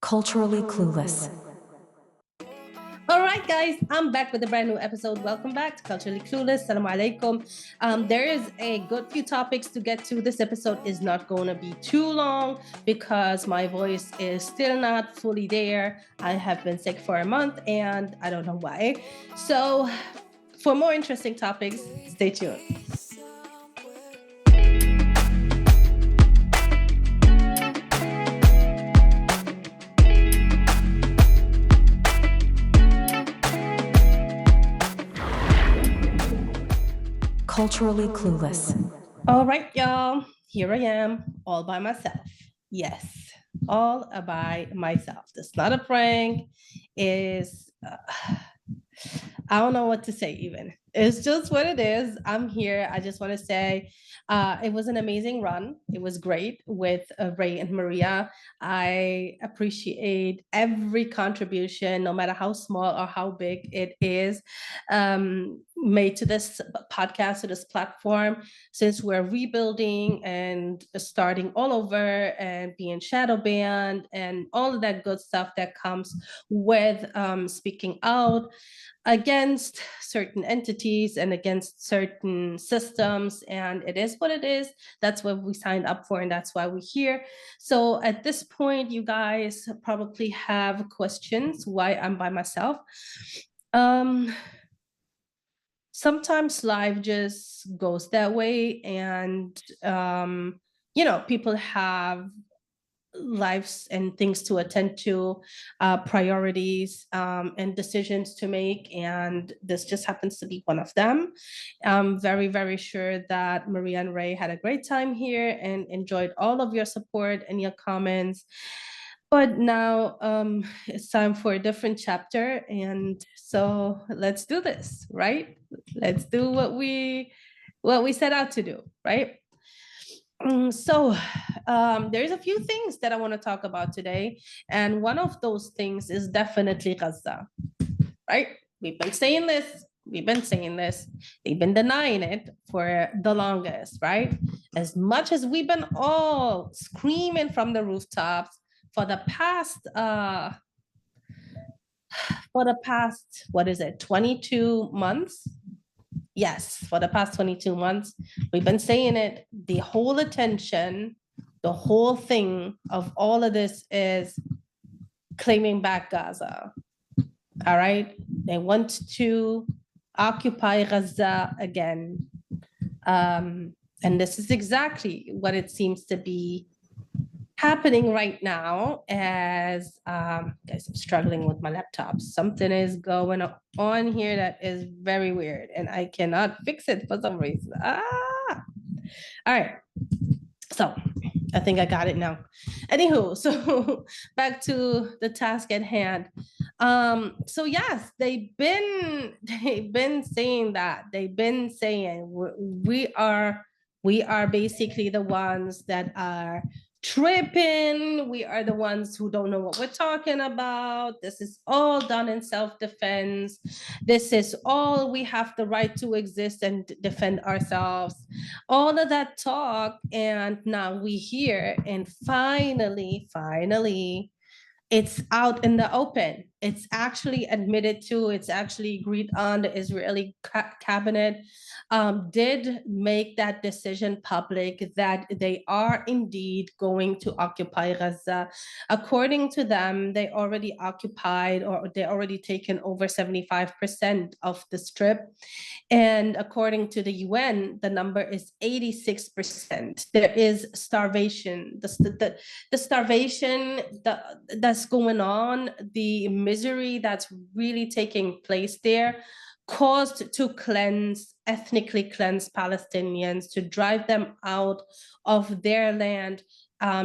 Culturally Clueless. All right, guys, I'm back with a brand new episode. Welcome back to Culturally Clueless. Salam alaikum. There is a good few topics to get to. This episode is not going to be too long because my voice is still not fully there. I have been sick for a month and I don't know why. So, for more interesting topics, stay tuned. Culturally Clueless. All right, y'all. Here I am, all by myself. Yes, all by myself. That's not a prank. Is I don't know what to say even. It's just what it is. I'm here. I just want to say it was an amazing run. It was great with Ray and Maria. I appreciate every contribution, no matter how small or how big it is, made to this podcast, to this platform, since we're rebuilding and starting all over and being shadow banned and all of that good stuff that comes with speaking out against certain entities and against certain systems. And it is what it is. That's what we signed up for, and that's why we're here. So at this point, you guys probably have questions why I'm by myself. Sometimes life just goes that way, and people have lives and things to attend to, priorities, and decisions to make, and this just happens to be one of them. I'm very, very sure that Maria and Ray had a great time here and enjoyed all of your support and your comments. But now it's time for a different chapter, and so let's do this, right? Let's do what we set out to do, right? So there's a few things that I want to talk about today. And one of those things is definitely Gaza, right? We've been saying this. They've been denying it for the longest, right? As much as we've been all screaming from the rooftops for the past, what is it, 22 months? Yes, for the past 22 months, we've been saying it. The whole attention, the whole thing of all of this is claiming back Gaza. All right? They want to occupy Gaza again. And this is exactly what it seems to be happening right now. As guys, I'm struggling with my laptop. Something is going on here that is very weird, and I cannot fix it for some reason. All right. So I think I got it now. Anywho, so back to the task at hand. So yes, they've been saying that. They've been saying we are basically the ones that are tripping. We are the ones who don't know what we're talking about. This is all done in self-defense. This is all, we have the right to exist and defend ourselves. All of that talk, and now we hear, and finally, it's out in the open. It's actually admitted to, it's actually agreed on. The Israeli cabinet did make that decision public that they are indeed going to occupy Gaza. According to them, they already occupied, or they already taken over 75% of the strip. And according to the UN, the number is 86%. There is starvation. The starvation that's going on, the misery that's really taking place there, caused to ethnically cleanse Palestinians, to drive them out of their land,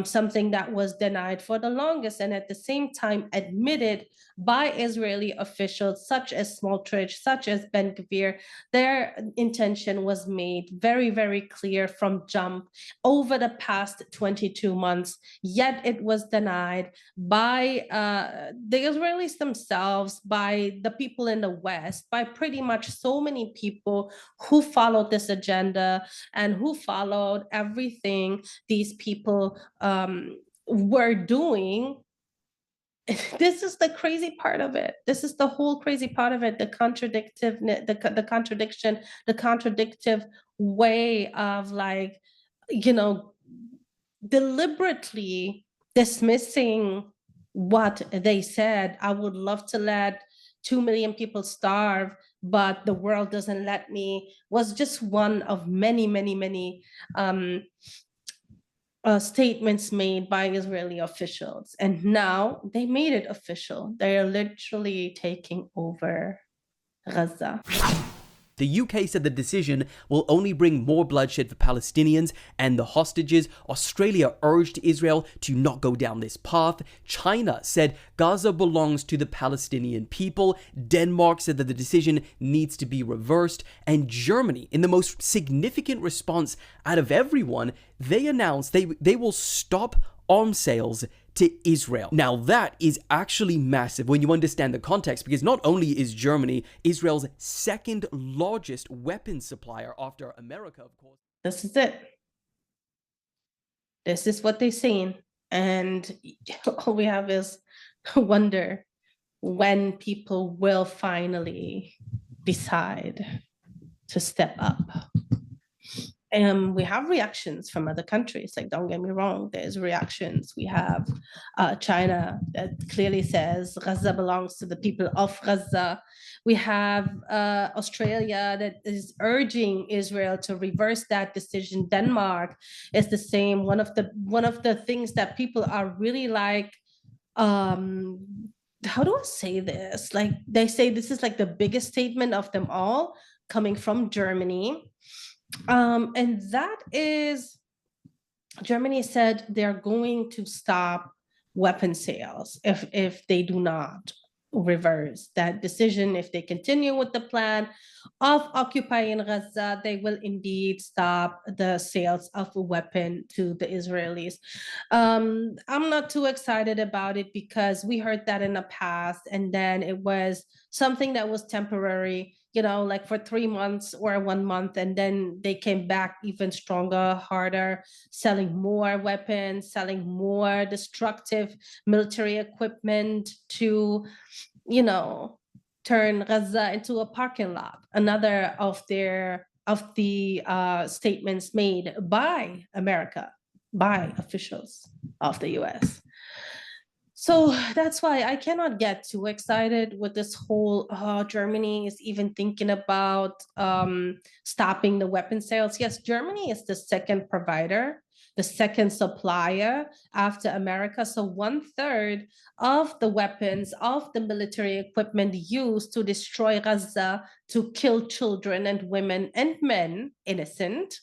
something that was denied for the longest, and at the same time admitted by Israeli officials such as Smotrich, such as Ben Gvir. Their intention was made very, very clear from jump over the past 22 months, yet it was denied by the Israelis themselves, by the people in the West, by pretty much so many people who followed this agenda and who followed everything these people were doing this is the crazy part of it. This is the whole crazy part of it. The contradictive, the contradiction, the contradictive way of like, you know, deliberately dismissing what they said. I would love to let 2 million people starve, but the world doesn't let me, was just one of many, many, many statements made by Israeli officials. And now they made it official. They are literally taking over Gaza. The UK said the decision will only bring more bloodshed for Palestinians and the hostages. Australia urged Israel to not go down this path. China said Gaza belongs to the Palestinian people. Denmark said that the decision needs to be reversed. And Germany, in the most significant response out of everyone, they announced they will stop arms sales to Israel. Now that is actually massive when you understand the context, because not only is Germany Israel's second largest weapons supplier after America, of course. This is it. This is what they're saying. And all we have is wonder when people will finally decide to step up. And we have reactions from other countries. Like, don't get me wrong, there's reactions. We have China that clearly says Gaza belongs to the people of Gaza. We have Australia that is urging Israel to reverse that decision. Denmark is the same. One of the things that people are really like, how do I say this? Like, they say this is like the biggest statement of them all coming from Germany. And that is, Germany said they're going to stop weapon sales if they do not reverse that decision. If they continue with the plan of occupying Gaza, they will indeed stop the sales of a weapon to the Israelis. I'm not too excited about it because we heard that in the past, and then it was something that was temporary, like for 3 months or 1 month, and then they came back even stronger, harder, selling more weapons, selling more destructive military equipment to, turn Gaza into a parking lot. Another of the statements made by America, by officials of the US. So that's why I cannot get too excited with this whole Germany is even thinking about stopping the weapon sales. Yes, Germany is the second provider, the second supplier after America. So 1/3 of the weapons, of the military equipment used to destroy Gaza, to kill children and women and men, innocent,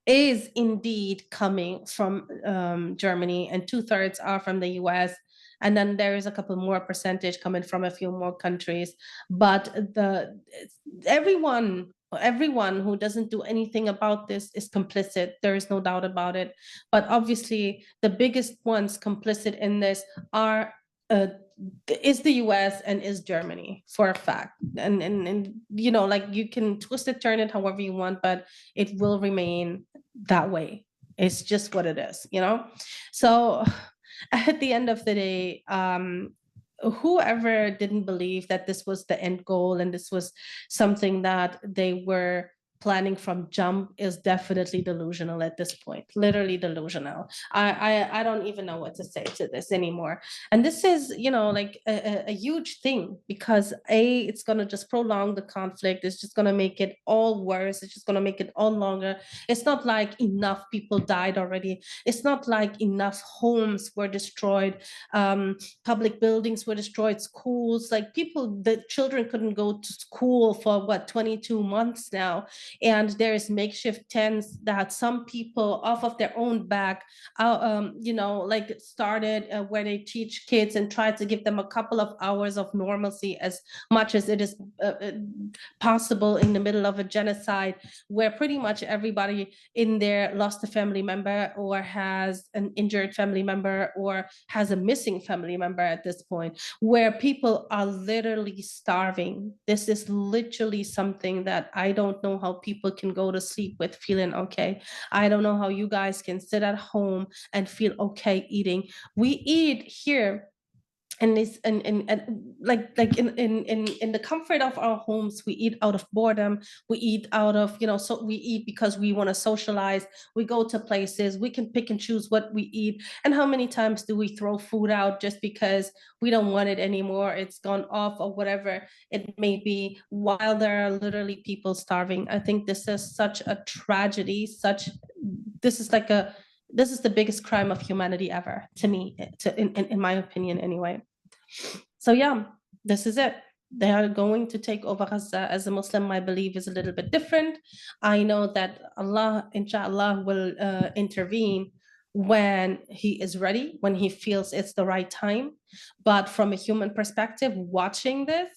is indeed coming from Germany, and 2/3 are from the US. And then there is a couple more percentage coming from a few more countries. But everyone who doesn't do anything about this is complicit. There is no doubt about it. But obviously, the biggest ones complicit in this are is the US and is Germany, for a fact. And like, you can twist it, turn it however you want, but it will remain that way. It's just what it is. So at the end of the day, whoever didn't believe that this was the end goal and this was something that they were planning from jump is definitely delusional at this point. Literally delusional. I don't even know what to say to this anymore. And this is, like a huge thing, because it's going to just prolong the conflict. It's just going to make it all worse. It's just going to make it all longer. It's not like enough people died already. It's not like enough homes were destroyed. Public buildings were destroyed, schools, like the children couldn't go to school for 22 months now. And there's makeshift tents that some people off of their own back, like started where they teach kids and try to give them a couple of hours of normalcy, as much as it is possible in the middle of a genocide, where pretty much everybody in there lost a family member or has an injured family member or has a missing family member at this point, where people are literally starving. This is literally something that I don't know how people can go to sleep with feeling okay. I don't know how you guys can sit at home and feel okay eating. We eat here and this and like in the comfort of our homes, we eat out of boredom, we eat out of, so we eat because we want to socialize, we go to places, we can pick and choose what we eat. And how many times do we throw food out just because we don't want it anymore, it's gone off, or whatever it may be, while there are literally people starving? I think this is such a tragedy. This is like a this is the biggest crime of humanity ever, to me, in my opinion anyway. So yeah, this is it. They are going to take over Gaza. As a Muslim, my belief is a little bit different. I know that Allah, inshallah, will intervene when he is ready, when he feels it's the right time. But from a human perspective, watching this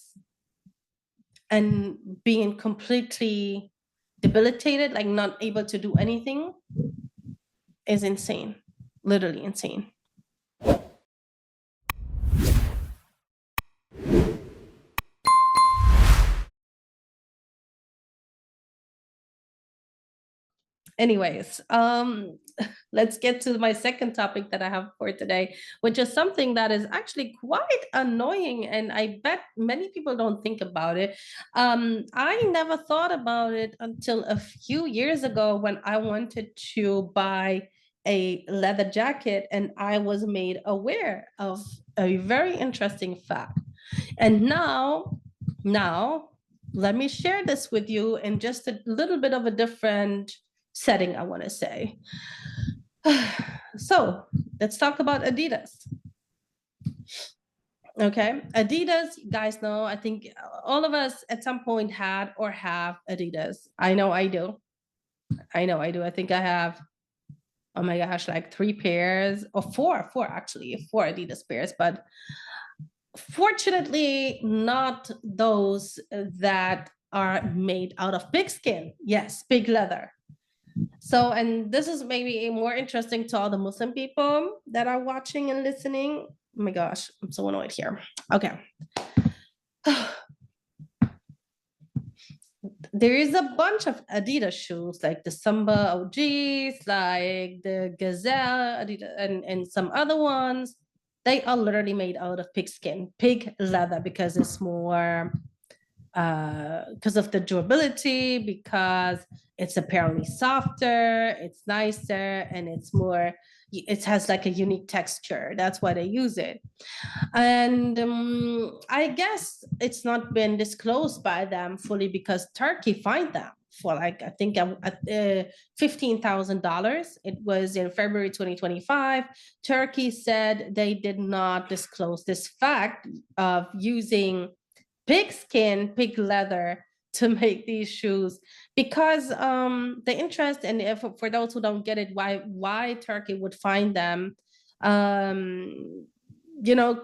and being completely debilitated, like not able to do anything, is insane, literally insane. Anyways, let's get to my second topic that I have for today, which is something that is actually quite annoying, and I bet many people don't think about it. I never thought about it until a few years ago when I wanted to buy a leather jacket, and I was made aware of a very interesting fact. And now, let me share this with you in just a little bit of a different setting, I want to say. So let's talk about Adidas. Okay, Adidas, you guys know, I think all of us at some point had or have Adidas. I know I do. I think I have, oh my gosh, like 3 pairs, or four actually, 4 Adidas pairs, but fortunately not those that are made out of pigskin. Yes, pig leather. So, and this is maybe more interesting to all the Muslim people that are watching and listening. Oh my gosh, I'm so annoyed here. Okay. There is a bunch of Adidas shoes, like the Samba OGs, like the Gazelle, Adidas, and some other ones. They are literally made out of pigskin, pig leather, because it's more because of the durability, because it's apparently softer, it's nicer, and it has like a unique texture. That's why they use it. And I guess it's not been disclosed by them fully, because Turkey fined them for, like, I think $15,000. It was in February 2025. Turkey said they did not disclose this fact of using pig leather to make these shoes, because the interest, and if for those who don't get it, why Turkey would find them,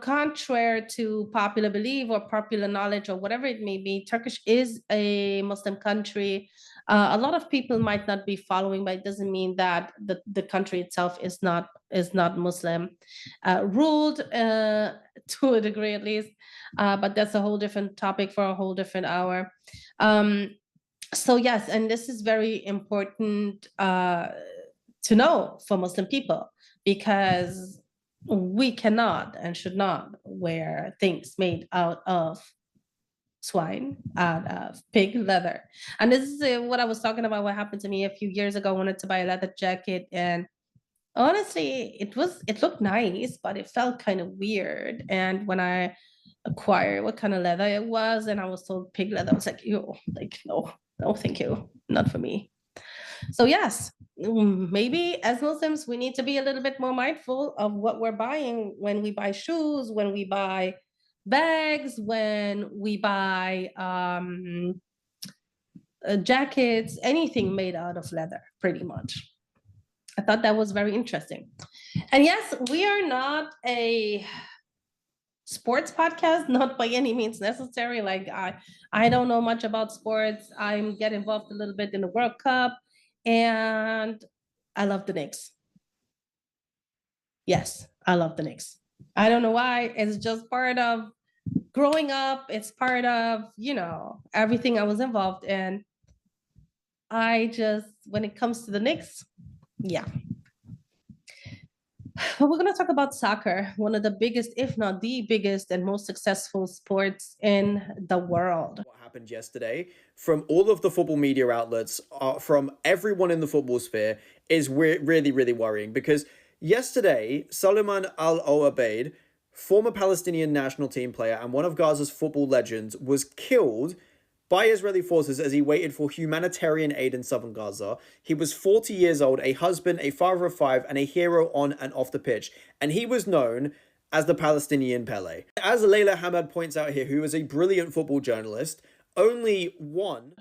contrary to popular belief or popular knowledge or whatever it may be, Turkish is a Muslim country. A lot of people might not be following, but it doesn't mean that the country itself is not Muslim ruled, to a degree at least. But that's a whole different topic for a whole different hour. So yes, and this is very important to know for Muslim people, because we cannot and should not wear things made out of swine, out of pig leather. And this is what I was talking about, what happened to me a few years ago. I wanted to buy a leather jacket, and honestly, it looked nice, but it felt kind of weird. And when I acquired what kind of leather it was, and I was told pig leather, I was like, ew, like, no, thank you, not for me. So yes, maybe as Muslims, we need to be a little bit more mindful of what we're buying when we buy shoes, when we buy bags, when we buy jackets, anything made out of leather, pretty much. I thought that was very interesting. And yes, we are not a sports podcast, not by any means necessary. Like, I don't know much about sports. I get involved a little bit in the World Cup, and I love the Knicks. Yes, I love the Knicks. I don't know why. It's just part of growing up. It's part of, everything I was involved in. When it comes to the Knicks, yeah. But we're going to talk about soccer, one of the biggest, if not the biggest and most successful sports in the world. What happened yesterday from all of the football media outlets, from everyone in the football sphere, is really, really worrying, because yesterday, Suleiman Al Obaid, former Palestinian national team player and one of Gaza's football legends, was killed by Israeli forces as he waited for humanitarian aid in southern Gaza. He was 40 years old, a husband, a father of 5, and a hero on and off the pitch. And he was known as the Palestinian Pele. As Leila Hamad points out here, who is a brilliant football journalist, only one.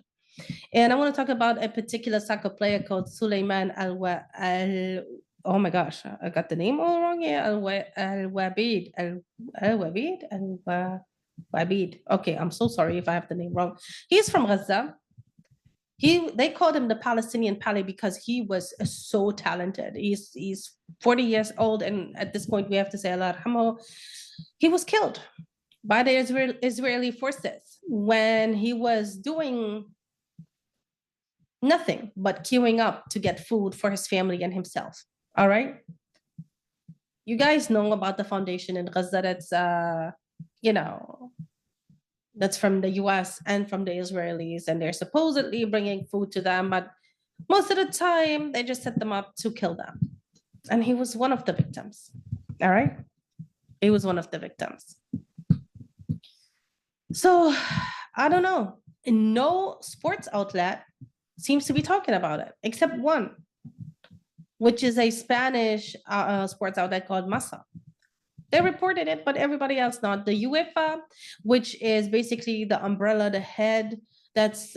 And I want to talk about a particular soccer player called Suleiman oh my gosh, I got the name all wrong here. Al-Wabid. Al-Wabid? Wabid. Okay, I'm so sorry if I have the name wrong. He's from Gaza. They called him the Palestinian Pele because he was so talented. He's 40 years old, and at this point we have to say Allah yarhamu. He was killed by the Israeli forces when he was doing nothing but queuing up to get food for his family and himself. All right. You guys know about the foundation in Gaza that's that's from the US and from the Israelis, and they're supposedly bringing food to them, but most of the time they just set them up to kill them. And he was one of the victims. All right. He was one of the victims. So I don't know. No sports outlet seems to be talking about it, except one, which is a Spanish sports outlet called Masa. They reported it, but everybody else not. The UEFA, which is basically the umbrella, the head that's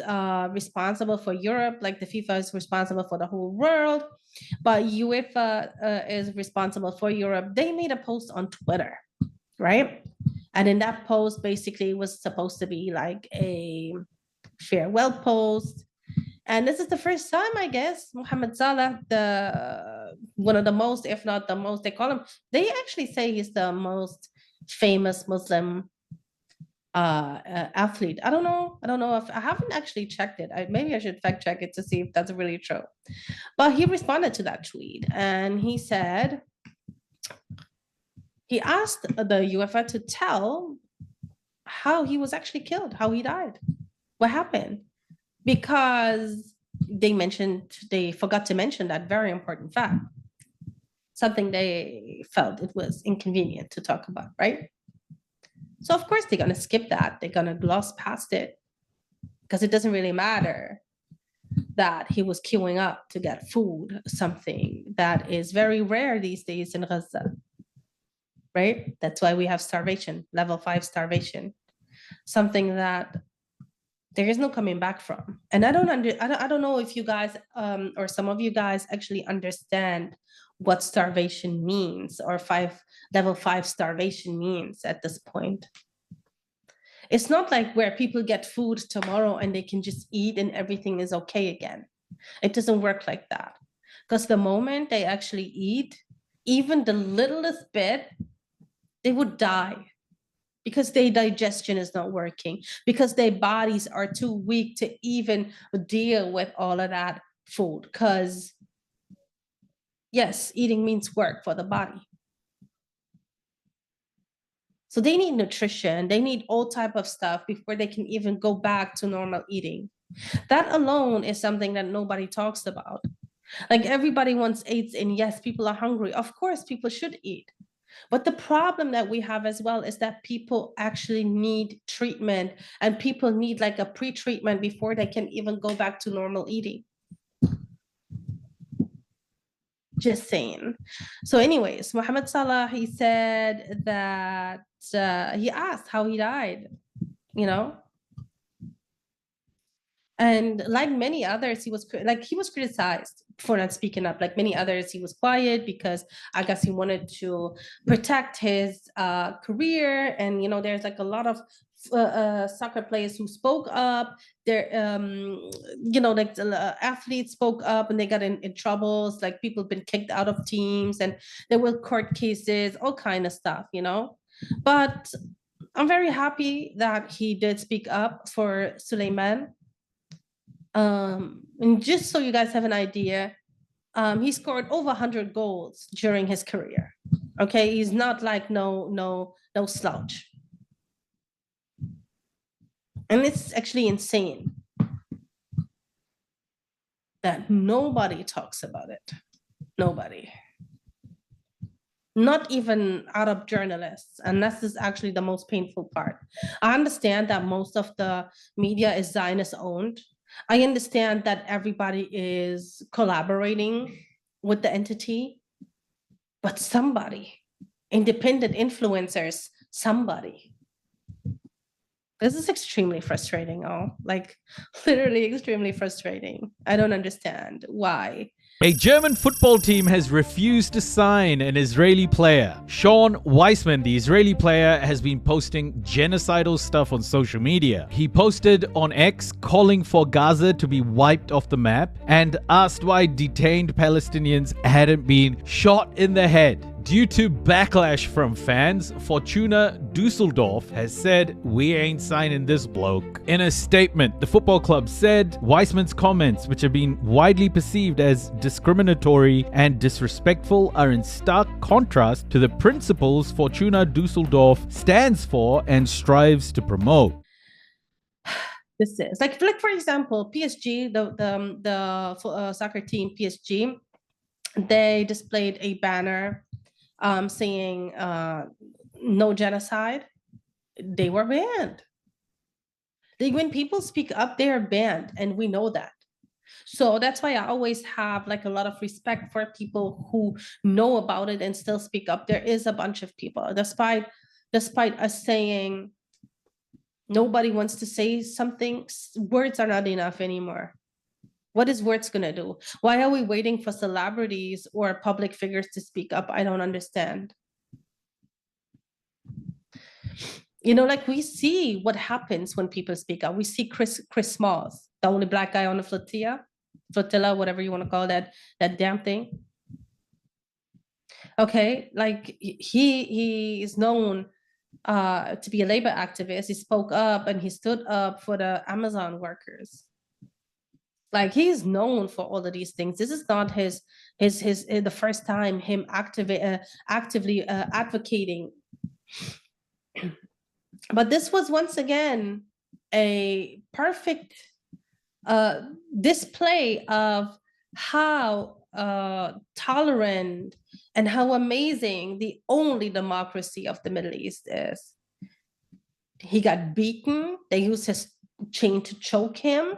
responsible for Europe, like the FIFA is responsible for the whole world, but UEFA is responsible for Europe. They made a post on Twitter, right? And in that post, basically, was supposed to be like a farewell post. And this is the first time, I guess, Mohammed Salah, one of the most, if not the most, they actually say he's the most famous Muslim athlete. I don't know if I haven't actually checked it. Maybe I should fact check it to see if that's really true. But he responded to that tweet, and he said, he asked the UEFA to tell how he was actually killed, how he died, what happened. Because they forgot to mention that very important fact, something they felt it was inconvenient to talk about, right? So of course they're gonna skip that, they're gonna gloss past it, because it doesn't really matter that he was queuing up to get food, something that is very rare these days in Gaza, right? That's why we have starvation, level 5 starvation, something that there is no coming back from. And I don't know if you guys or some of you guys actually understand what starvation means, or level 5 starvation means at this point. It's not like where people get food tomorrow and they can just eat and everything is okay again. It doesn't work like that. Because the moment they actually eat, even the littlest bit, they would die. Because their digestion is not working, because their bodies are too weak to even deal with all of that food. Because yes, eating means work for the body. So they need nutrition, they need all type of stuff before they can even go back to normal eating. That alone is something that nobody talks about. Like everybody wants AIDS, and yes, people are hungry. Of course, people should eat. But the problem that we have as well is that people actually need treatment, and people need like a pre-treatment before they can even go back to normal eating. Just saying. So anyways, Mohammed Salah, he said that he asked how he died, you know? And like many others, he was criticized for not speaking up. Like many others, he was quiet because I guess he wanted to protect his career. And there's like a lot of soccer players who spoke up. There, like the athletes spoke up and they got in troubles. Like people have been kicked out of teams, and there were court cases, all kind of stuff. But I'm very happy that he did speak up for Suleiman. And just so you guys have an idea, He scored over 100 goals during his career. Okay, he's not like no slouch. And it's actually insane that nobody talks about it. Nobody. Not even Arab journalists. And this is actually the most painful part. I understand that most of the media is Zionist owned. I understand that everybody is collaborating with the entity, but somebody, independent influencers, somebody. This is extremely frustrating, like literally extremely frustrating. I don't understand why. A German football team has refused to sign an Israeli player. Sean Weissman, the Israeli player, has been posting genocidal stuff on social media. He posted on X calling for Gaza to be wiped off the map and asked why detained Palestinians hadn't been shot in the head. Due to backlash from fans, Fortuna Dusseldorf has said, "We ain't signing this bloke." In a statement, the football club said Weissman's comments, which have been widely perceived as discriminatory and disrespectful, are in stark contrast to the principles Fortuna Dusseldorf stands for and strives to promote. This is like for example, PSG, the soccer team PSG, they displayed a banner saying no genocide. They were banned. When people speak up, they are banned, and we know that. So that's why I always have like a lot of respect for people who know about it and still speak up. There is a bunch of people, despite us saying nobody wants to say something, words are not enough anymore. What is words gonna do? Why are we waiting for celebrities or public figures to speak up? I don't understand. You know, like we see what happens when people speak up. We see Chris Smalls, the only black guy on the flotilla, whatever you want to call that damn thing. Okay, like he is known to be a labor activist. He spoke up and he stood up for the Amazon workers. Like he's known for all of these things. This is not his the first time him actively advocating. But this was once again a perfect display of how tolerant and how amazing the only democracy of the Middle East is. He got beaten. They used his chain to choke him.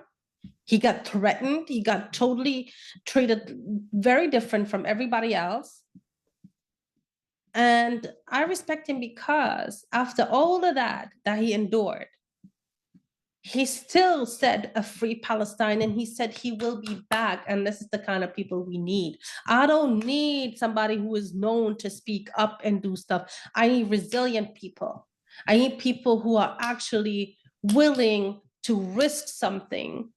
He got threatened. He got totally treated very different from everybody else. And I respect him because after all of that he endured, he still said a free Palestine, and he said he will be back. And this is the kind of people we need. I don't need somebody who is known to speak up and do stuff. I need resilient people. I need people who are actually willing to risk something.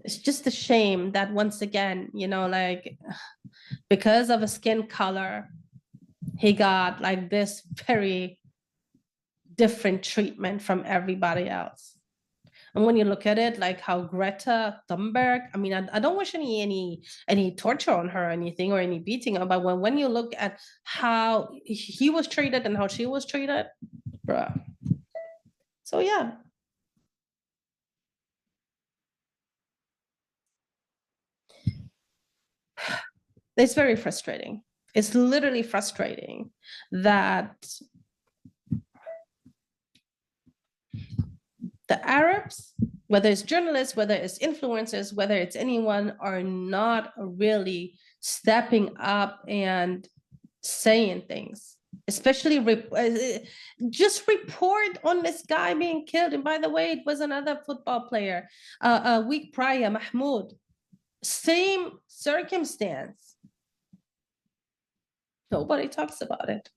It's just a shame that once again, you know, like because of a skin color, he got like this very different treatment from everybody else. And when you look at it, like how Greta Thunberg, I mean, I don't wish any torture on her or anything or any beating her, but when you look at how he was treated and how she was treated, bruh. So yeah. It's very frustrating. It's literally frustrating that the Arabs, whether it's journalists, whether it's influencers, whether it's anyone, are not really stepping up and saying things, especially just report on this guy being killed. And by the way, it was another football player a week prior, Mahmoud. Same circumstance. Nobody talks about it.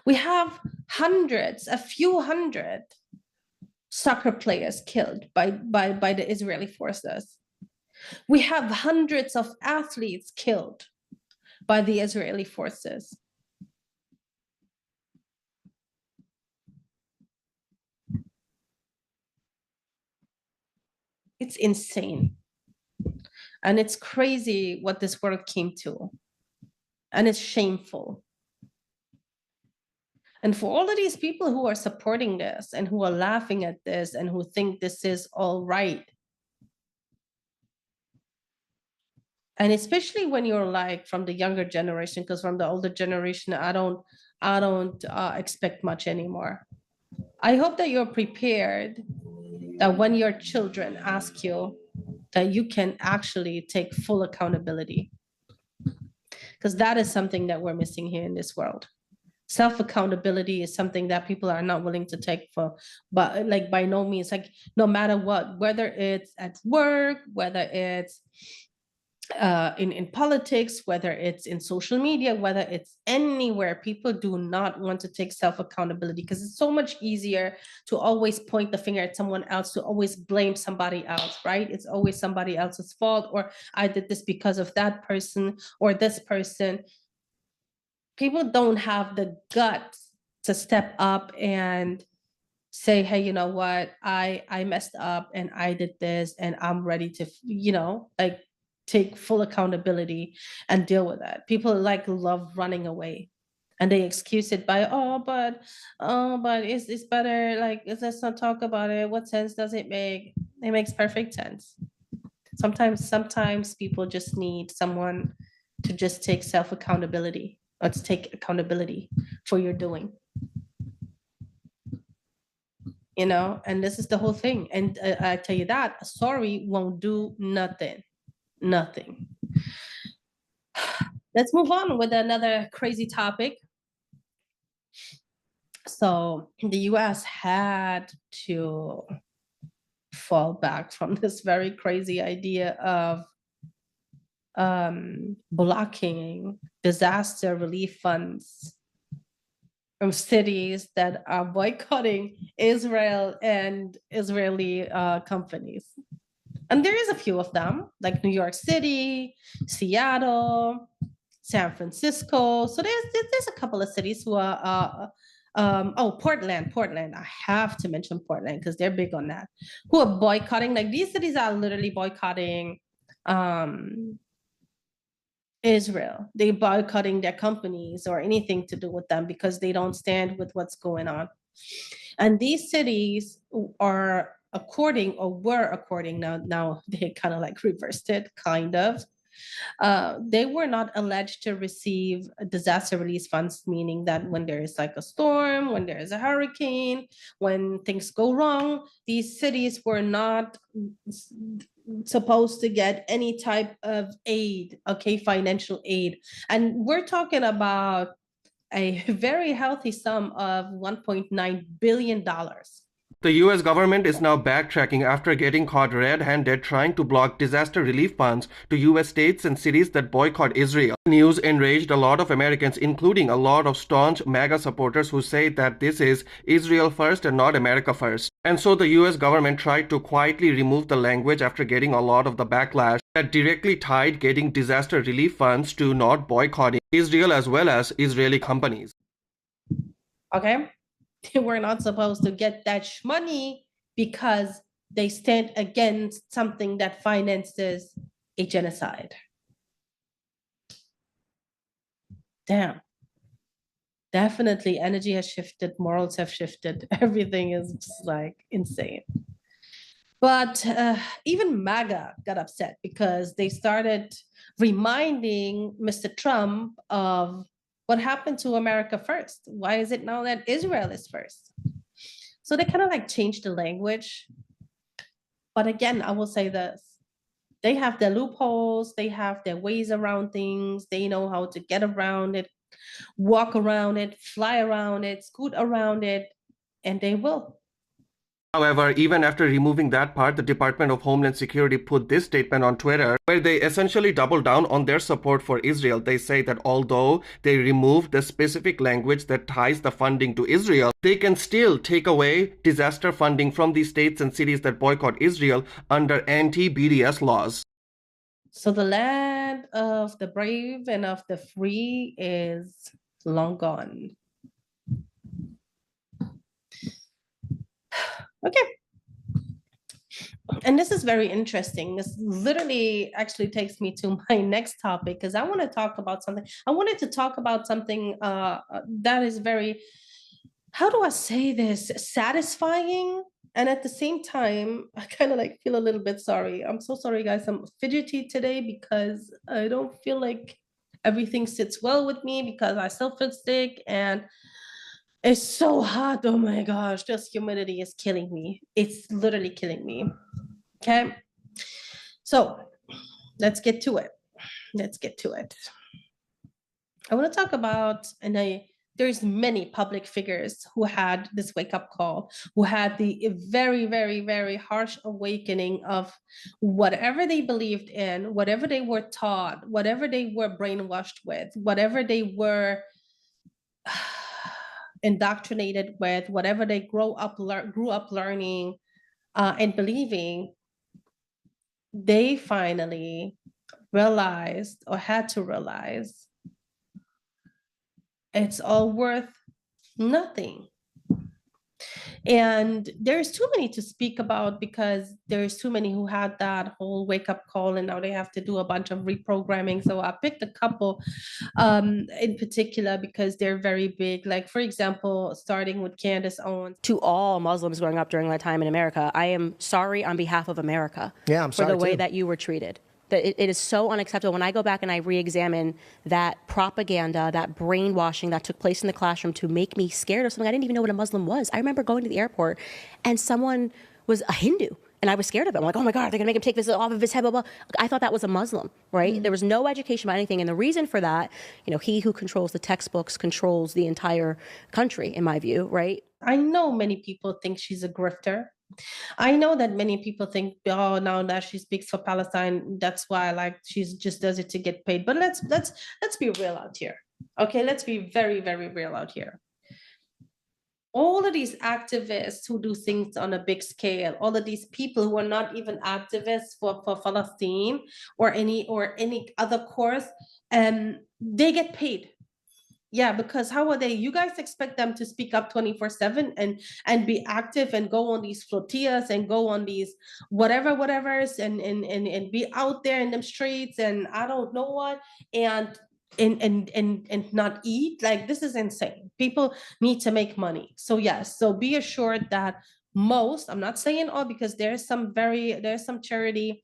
We have hundreds, a few hundred soccer players killed by the Israeli forces. We have hundreds of athletes killed by the Israeli forces. It's insane. And it's crazy what this world came to. And it's shameful. And for all of these people who are supporting this and who are laughing at this and who think this is all right, and especially when you're like from the younger generation, because from the older generation, I don't expect much anymore. I hope that you're prepared that when your children ask you, that you can actually take full accountability, because that is something that we're missing here in this world. Self-accountability is something that people are not willing to take for, but like by no means, like no matter what, whether it's at work, whether it's in politics, whether it's in social media, whether it's anywhere, people do not want to take self-accountability because it's so much easier to always point the finger at someone else, to always blame somebody else, right? It's always somebody else's fault, or I did this because of that person or this person. People don't have the guts to step up and say, hey, you know what, I messed up and I did this and I'm ready to, like take full accountability and deal with that. People like love running away and they excuse it by, but it's better, like let's not talk about it. What sense does it make? It makes perfect sense. Sometimes people just need someone to just take self-accountability, or to take accountability for your doing. And this is the whole thing. And I tell you that sorry won't do nothing. Let's move on with another crazy topic. So the US had to fall back from this very crazy idea of blocking disaster relief funds from cities that are boycotting Israel and Israeli companies. And there is a few of them, like New York City, Seattle, San Francisco. So there's a couple of cities who are, Portland. I have to mention Portland because they're big on that, who are boycotting. Like these cities are literally boycotting Israel. They boycotting their companies or anything to do with them because they don't stand with what's going on. And these cities are were according, now they kind of like reversed it, kind of. They were not alleged to receive disaster relief funds, meaning that when there is like a storm, when there is a hurricane, when things go wrong, these cities were not supposed to get any type of aid, okay, financial aid. And we're talking about a very healthy sum of $1.9 billion. The US government is now backtracking after getting caught red-handed trying to block disaster relief funds to US states and cities that boycott Israel. News enraged a lot of Americans, including a lot of staunch MAGA supporters who say that this is Israel first and not America first. And so the US government tried to quietly remove the language after getting a lot of the backlash that directly tied getting disaster relief funds to not boycotting Israel as well as Israeli companies. Okay? They were not supposed to get that money because they stand against something that finances a genocide. Damn. Definitely energy has shifted, morals have shifted. Everything is just like insane. But even MAGA got upset because they started reminding Mr. Trump of what happened to America first. Why is it now that Israel is first? So they kind of like changed the language. But again, I will say this. They have their loopholes. They have their ways around things. They know how to get around it, walk around it, fly around it, scoot around it, and they will. However, even after removing that part, the Department of Homeland Security put this statement on Twitter where they essentially double down on their support for Israel. They say that although they removed the specific language that ties the funding to Israel, they can still take away disaster funding from the states and cities that boycott Israel under anti-BDS laws. So the land of the brave and of the free is long gone. Okay. and this is very interesting. This literally actually takes me to my next topic, because I want to talk about something. I wanted to talk about something that is very, how do I say this, satisfying, and at the same time I kind of like feel a little bit sorry. I'm so sorry, guys. I'm fidgety today because I don't feel like everything sits well with me, because I still feel sick and it's so hot. Oh my gosh, this humidity is killing me. It's literally killing me. Okay, so let's get to it. Let's get to it. I want to talk about, there's many public figures who had this wake-up call, who had the very, very, very harsh awakening of whatever they believed in, whatever they were taught, whatever they were brainwashed with, whatever they were indoctrinated with, whatever they grew up learning and believing. They finally realized, or had to realize, it's all worth nothing. And there's too many to speak about, because there's too many who had that whole wake up call and now they have to do a bunch of reprogramming. So I picked a couple in particular because they're very big. Like, for example, starting with Candace Owens. To all Muslims growing up during my time in America, I am sorry on behalf of America for the way that you were treated. That it is so unacceptable. When I go back and I re-examine that propaganda, that brainwashing that took place in the classroom to make me scared of something, I didn't even know what a Muslim was. I remember going to the airport and someone was a Hindu and I was scared of it. I'm like, oh my God, they're gonna make him take this off of his head, blah, blah. I thought that was a Muslim, right? Mm-hmm. There was no education about anything. And the reason for that, he who controls the textbooks controls the entire country, in my view, right? I know many people think she's a grifter. I know that many people think, oh, now that she speaks for Palestine, that's why, like, she's just does it to get paid. But let's be real out here. Okay, let's be very, very real out here. All of these activists who do things on a big scale, all of these people who are not even activists for Palestine or any other cause, they get paid. Yeah, because how are they? You guys expect them to speak up 24/7 and be active and go on these flotillas and go on these whatever's and be out there in them streets and I don't know what and not eat. Like, this is insane. People need to make money. So yes, so be assured that most, I'm not saying all, because there's some charity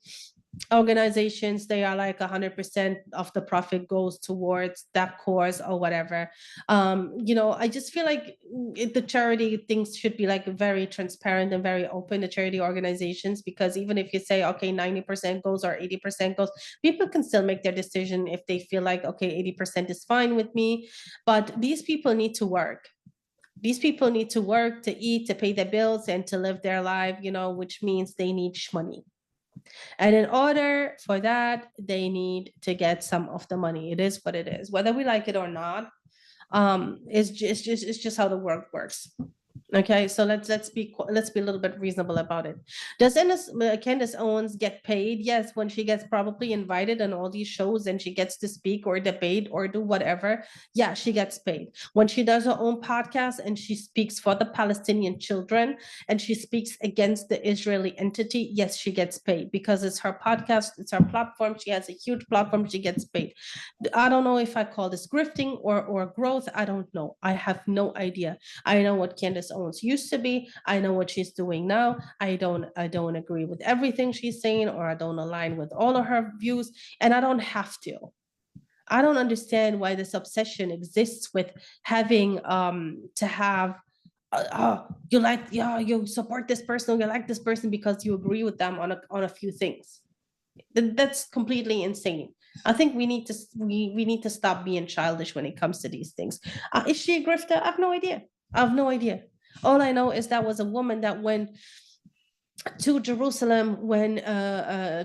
organizations, they are like 100% of the profit goes towards that cause or whatever. I just feel like the charity things should be like very transparent and very open, the charity organizations, because even if you say, okay, 90% goes or 80% goes, people can still make their decision if they feel like, okay, 80% is fine with me. But these people need to work. These people need to work to eat, to pay their bills, and to live their life, which means they need money. And in order for that, they need to get some of the money. It is what it is, whether we like it or not. It's just how the world works. Okay, so let's be a little bit reasonable about it. Does Candace Owens get paid? Yes, when she gets probably invited on all these shows and she gets to speak or debate or do whatever. Yeah, she gets paid. When she does her own podcast and she speaks for the Palestinian children and she speaks against the Israeli entity, yes, she gets paid because it's her podcast, it's her platform. She has a huge platform. She gets paid. I don't know if I call this grifting or growth. I don't know. I have no idea. I know what Candace Owens used to be. I know what she's doing now. I don't agree with everything she's saying, or I don't align with all of her views, and I don't have to. I don't understand why this obsession exists with having to have you support this person, you like this person because you agree with them on a few things. That's completely insane. I think we need to stop being childish when it comes to these things. Is she a grifter? I have no idea. All I know is that was a woman that went to Jerusalem when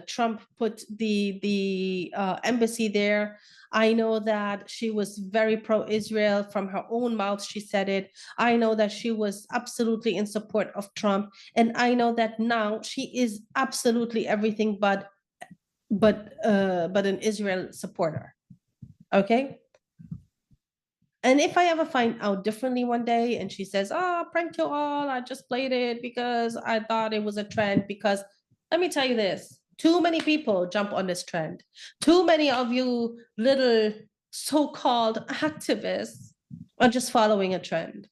Trump put the embassy there. I know that she was very pro-Israel. From her own mouth, she said it. I know that she was absolutely in support of Trump. And I know that now she is absolutely everything but an Israel supporter. Okay? And if I ever find out differently one day and she says, prank you all, I just played it because I thought it was a trend, because let me tell you this. Too many people jump on this trend. Too many of you little so-called activists are just following a trend.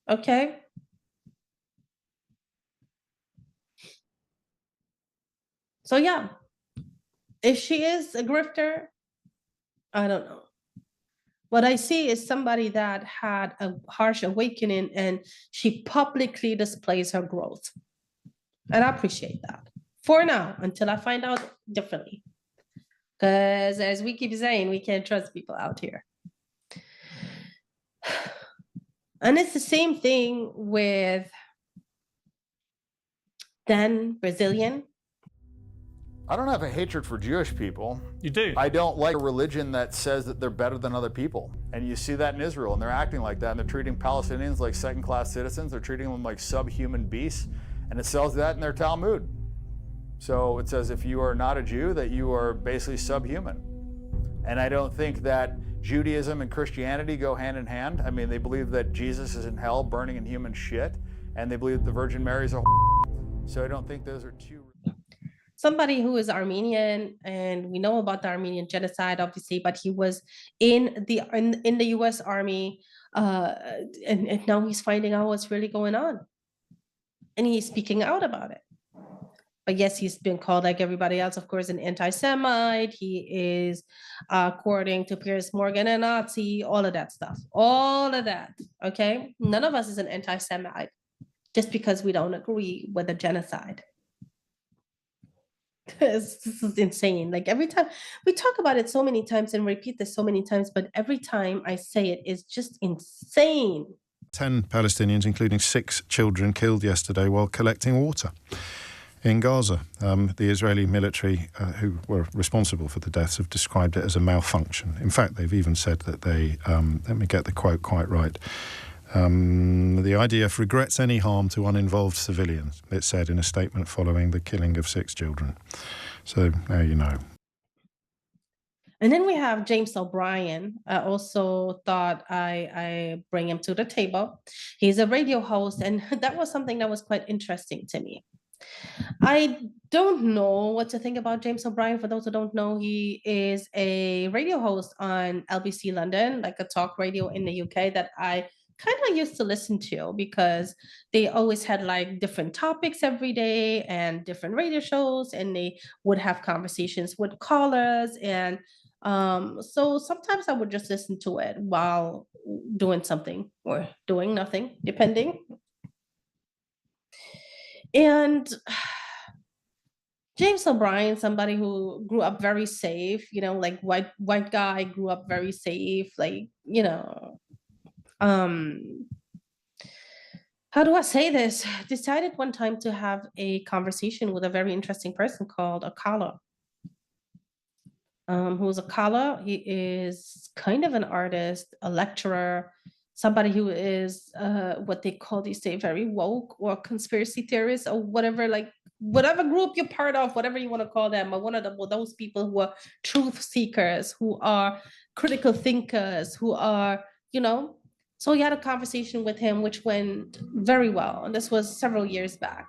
Okay? So yeah, if she is a grifter, I don't know. What I see is somebody that had a harsh awakening and she publicly displays her growth. And I appreciate that. For now, until I find out differently. Because as we keep saying, we can't trust people out here. And it's the same thing with Dan Bilzerian. I don't have a hatred for Jewish people. You do? I don't like a religion that says that they're better than other people. And you see that in Israel, and they're acting like that, and they're treating Palestinians like second-class citizens. They're treating them like subhuman beasts, and it sells that in their Talmud. So it says if you are not a Jew, that you are basically subhuman. And I don't think that Judaism and Christianity go hand in hand. I mean, they believe that Jesus is in hell burning in human shit, and they believe the Virgin Mary is a so I don't think those are two. Somebody who is Armenian, and we know about the Armenian genocide, obviously, but he was in the U.S. Army, and now he's finding out what's really going on, and he's speaking out about it. But yes, he's been called, like everybody else, of course, an anti-Semite. He is, according to Piers Morgan, a Nazi. All of that stuff, all of that. Okay, none of us is an anti-Semite just because we don't agree with the genocide. This is insane. Like every time we talk about it so many times and repeat this so many times, but every time I say it, it's just insane. 10 Palestinians, including 6 children, killed yesterday while collecting water in Gaza. The Israeli military, who were responsible for the deaths, have described it as a malfunction. In fact, they've even said that they, let me get the quote quite right, the IDF regrets any harm to uninvolved civilians, it said in a statement following the killing of 6 children. So now you know. And then we have James O'Brien. I also thought I bring him to the table. He's a radio host, and that was something that was quite interesting to me. I don't know what to think about James O'Brien. For those who don't know, he is a radio host on LBC London, like a talk radio in the UK that I kind of used to listen to because they always had like different topics every day and different radio shows, and they would have conversations with callers. And so sometimes I would just listen to it while doing something or doing nothing, depending. And James O'Brien, somebody who grew up very safe, you know, like white guy, grew up very safe, like, you know, how do I say this? Decided one time to have a conversation with a very interesting person called Akala. Who's Akala? He is kind of an artist, a lecturer, somebody who is what they call these days very woke or conspiracy theorists or whatever, like whatever group you're part of, whatever you want to call them, or one of those people who are truth seekers, who are critical thinkers, who are, you know. So he had a conversation with him, which went very well. And this was several years back.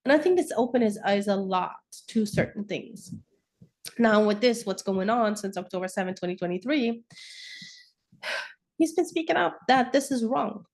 And I think this opened his eyes a lot to certain things. Now with this, what's going on since October 7, 2023, he's been speaking up that this is wrong.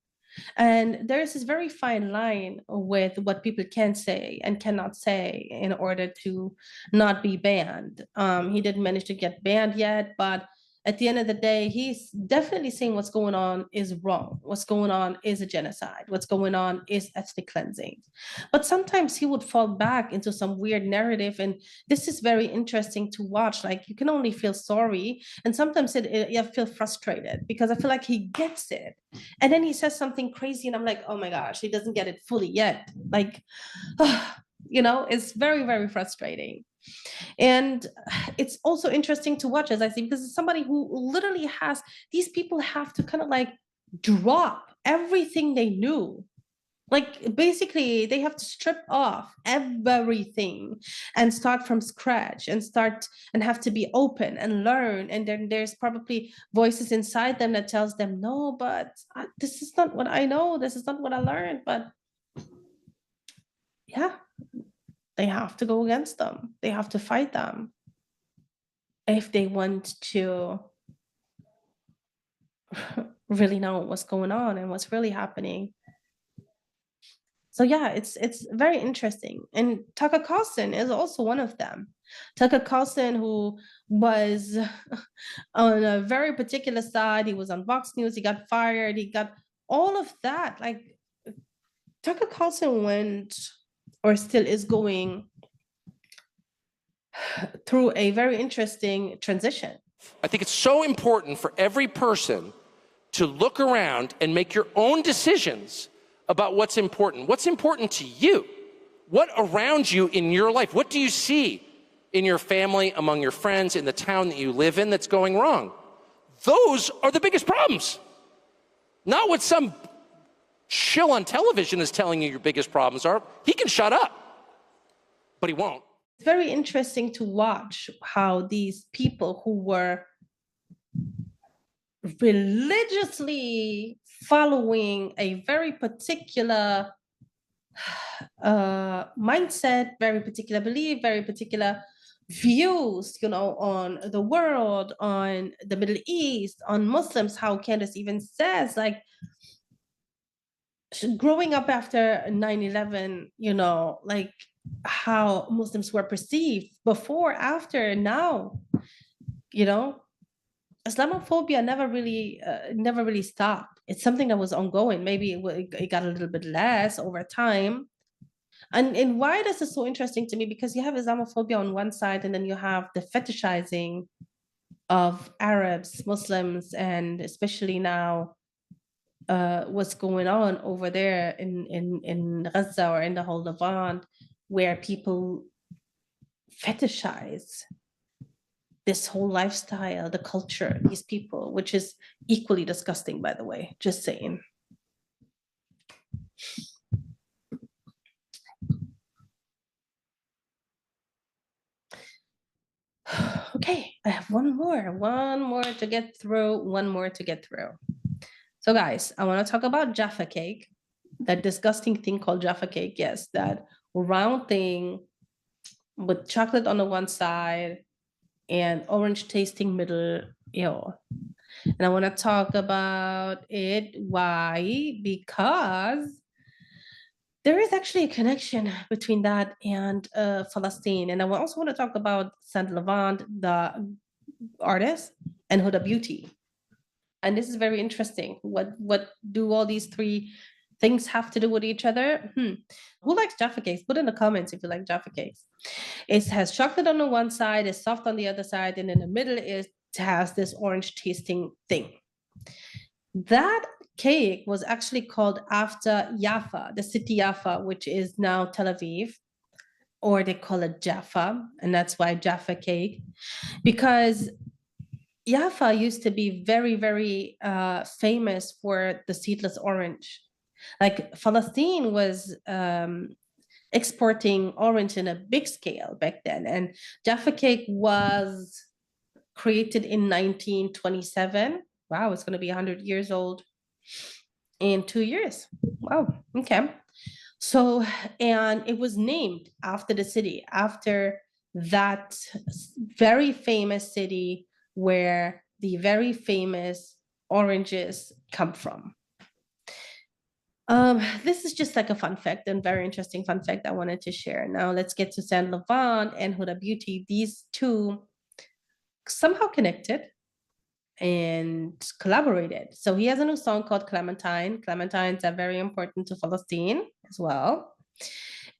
And there's this very fine line with what people can say and cannot say in order to not be banned. He didn't manage to get banned yet, but at the end of the day, he's definitely saying what's going on is wrong. What's going on is a genocide. What's going on is ethnic cleansing. But sometimes he would fall back into some weird narrative. And this is very interesting to watch. Like, you can only feel sorry. And sometimes you feel frustrated because I feel like he gets it. And then he says something crazy and I'm like, oh my gosh, he doesn't get it fully yet. Like, you know, it's very, very frustrating. And it's also interesting to watch, as I say, because it's somebody who literally has, these people have to kind of like drop everything they knew. Like basically they have to strip off everything and start from scratch and have to be open and learn. And then there's probably voices inside them that tells them, no, but this is not what I know. This is not what I learned. But yeah. They have to go against them. They have to fight them if they want to really know what's going on and what's really happening. So yeah, it's very interesting. And Tucker Carlson is also one of them. Tucker Carlson, who was on a very particular side, he was on Fox News, he got fired, he got all of that. Like, Tucker Carlson went, or still is going, through a very interesting transition. I think it's so important for every person to look around and make your own decisions about what's important. What's important to you? What around you in your life? What do you see in your family, among your friends, in the town that you live in that's going wrong? Those are the biggest problems. Not what some shill on television is telling you your biggest problems are. He can shut up, but he won't. It's very interesting to watch how these people who were religiously following a very particular mindset, very particular belief, very particular views, on the world, on the Middle East, on Muslims, how Candace even says, like, growing up after 9/11, like how Muslims were perceived before, after, now, Islamophobia never really stopped. It's something that was ongoing. Maybe it got a little bit less over time. And why this is so interesting to me, because you have Islamophobia on one side, and then you have the fetishizing of Arabs, Muslims, and especially now what's going on over there in Gaza or in the whole Levant, where people fetishize this whole lifestyle, the culture, these people, which is equally disgusting, by the way, just saying. Okay, I have one more to get through, So guys, I want to talk about Jaffa cake, that disgusting thing called Jaffa cake. Yes, that round thing with chocolate on the one side and orange tasting middle. Ew. And I want to talk about it. Why? Because there is actually a connection between that and Palestine. And I also want to talk about Saint-Laurent, the artist, and Huda Beauty. And this is very interesting. What do all these three things have to do with each other? Who likes Jaffa cakes? Put in the comments if you like Jaffa cakes. It has chocolate on the one side, it's soft on the other side, and in the middle it has this orange tasting thing. That cake was actually called after Jaffa, the city Jaffa, which is now Tel Aviv, or they call it Jaffa, and that's why Jaffa cake, because Jaffa used to be very, very famous for the seedless orange. Like, Palestine was exporting orange in a big scale back then, and Jaffa cake was created in 1927. Wow, it's going to be 100 years old in 2 years. Wow, okay. So, and it was named after the city, after that very famous city where the very famous oranges come from. This is just like a fun fact, and very interesting fun fact I wanted to share. Now let's get to Saint-Laurent and Huda Beauty. These two somehow connected and collaborated. So he has a new song called Clementine. Clementines are very important to Palestine as well.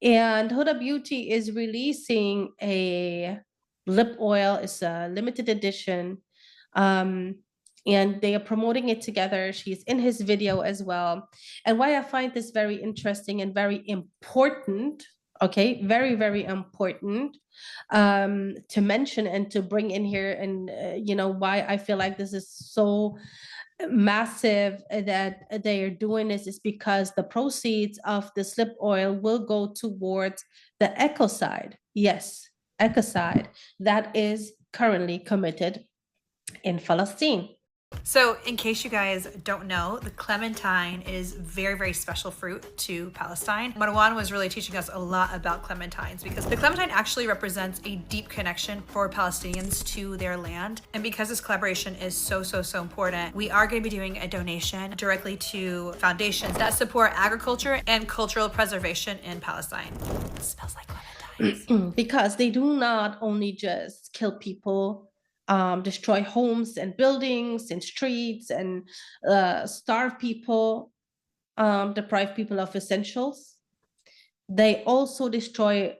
And Huda Beauty is releasing a lip oil. It's a limited edition. And they are promoting it together. She's in his video as well. And why I find this very interesting and very important, okay, very, very important to mention and to bring in here, and why I feel like this is so massive that they are doing this, is because the proceeds of the lip oil will go towards the ecocide. Yes, ecocide that is currently committed in Palestine. So, in case you guys don't know, the clementine is very, very special fruit to Palestine. Marwan was really teaching us a lot about clementines because the clementine actually represents a deep connection for Palestinians to their land. And because this collaboration is so important, we are going to be doing a donation directly to foundations that support agriculture and cultural preservation in Palestine. It smells like clementines. Because they do not only just kill people, destroy homes and buildings and streets and starve people, deprive people of essentials. They also destroy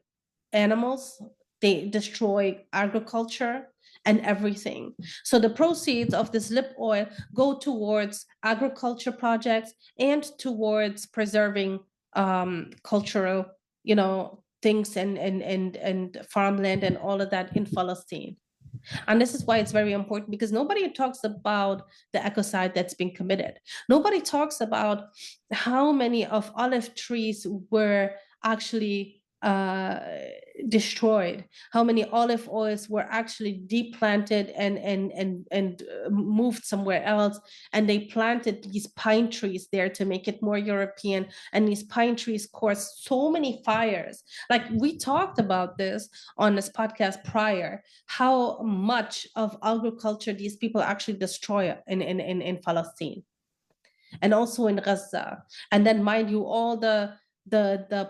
animals. They destroy agriculture and everything. So the proceeds of this lip oil go towards agriculture projects and towards preserving cultural, things and farmland and all of that in Palestine. And this is why it's very important, because nobody talks about the ecocide that's been committed. Nobody talks about how many of olive trees were actually destroyed, how many olive oils were actually deplanted and moved somewhere else, and they planted these pine trees there to make it more European, and these pine trees caused so many fires. Like, we talked about this on this podcast prior, how much of agriculture these people actually destroy in Palestine and also in Gaza. And then, mind you, all the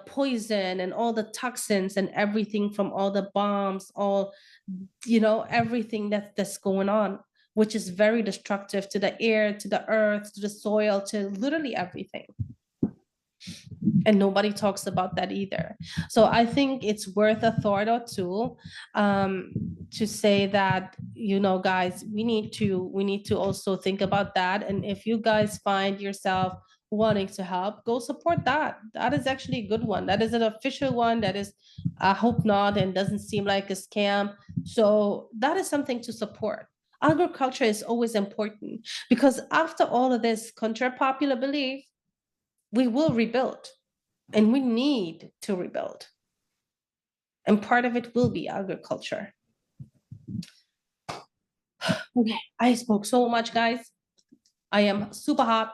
poison and all the toxins and everything from all the bombs, all, everything that's going on, which is very destructive to the air, to the earth, to the soil, to literally everything. And nobody talks about that either. So I think it's worth a thought or two, to say that, guys, we need to also think about that. And if you guys find yourself wanting to help, go support that. That is actually a good one. That is an official one. That is, I hope not, and doesn't seem like a scam. So that is something to support. Agriculture is always important, because after all of this, contrary popular belief, we will rebuild, and we need to rebuild. And part of it will be agriculture. Okay, I spoke so much, guys. I am super hot.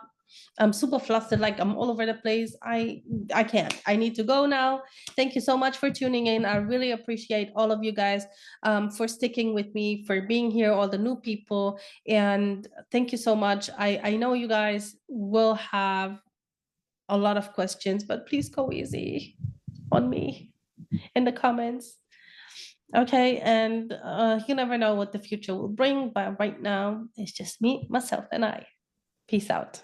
I'm super flustered, like I'm all over the place. I can't. I need to go now. Thank you so much for tuning in. I really appreciate all of you guys for sticking with me, for being here, all the new people. And thank you so much. I know you guys will have a lot of questions, but please go easy on me in the comments. Okay, and you never know what the future will bring, but right now it's just me, myself, and I. Peace out.